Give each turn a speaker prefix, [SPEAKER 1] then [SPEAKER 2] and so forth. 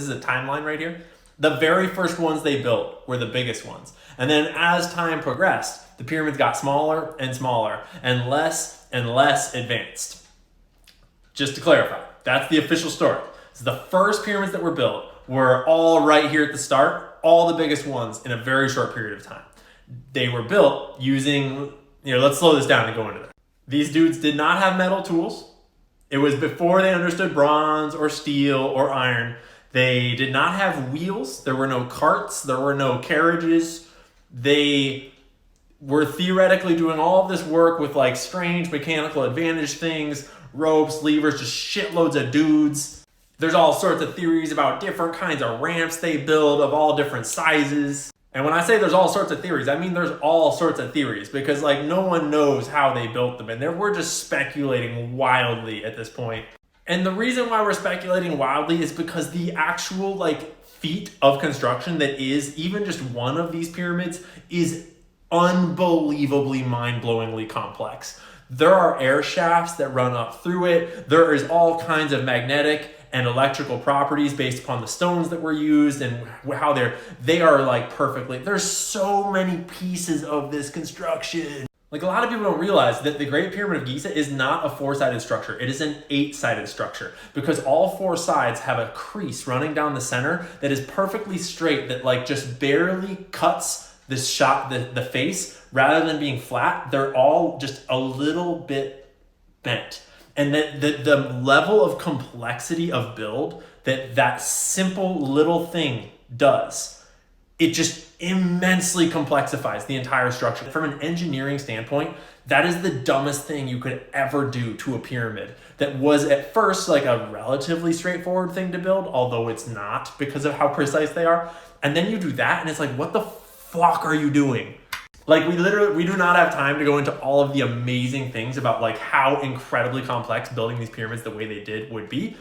[SPEAKER 1] This is a timeline right here. The very first ones they built were the biggest ones. And then as time progressed, the pyramids got smaller and smaller and less advanced. Just to clarify, that's the official story. So the first pyramids that were built were all right here at the start, all the biggest ones in a very short period of time. They were built using, let's slow this down and go into that. These dudes did not have metal tools. It was before they understood bronze or steel or iron. They did not have wheels. There were no carts. There were no carriages. They were theoretically doing all of this work with like strange mechanical advantage things, ropes, levers, just shitloads of dudes. There's all sorts of theories about different kinds of ramps they build of all different sizes. And when I say there's all sorts of theories, I mean there's all sorts of theories because like no one knows how they built them and we're just speculating wildly at this point. And the reason why we're speculating wildly is because the actual like feat of construction that is even just one of these pyramids is unbelievably mind-blowingly complex. There are air shafts that run up through it. There is all kinds of magnetic and electrical properties based upon the stones that were used and how they are like perfectly. There's so many pieces of this construction. Like a lot of people don't realize that the Great Pyramid of Giza is not a 4-sided structure. It is an 8-sided structure because all 4 sides have a crease running down the center that is perfectly straight that like just barely cuts the face rather than being flat. They're all just a little bit bent. And the level of complexity of build that simple little thing does, it just immensely complexifies the entire structure. From an engineering standpoint, that is the dumbest thing you could ever do to a pyramid that was at first like a relatively straightforward thing to build, although it's not because of how precise they are. And then you do that and it's like, what the fuck are you doing? Like we do not have time to go into all of the amazing things about like how incredibly complex building these pyramids the way they did would be.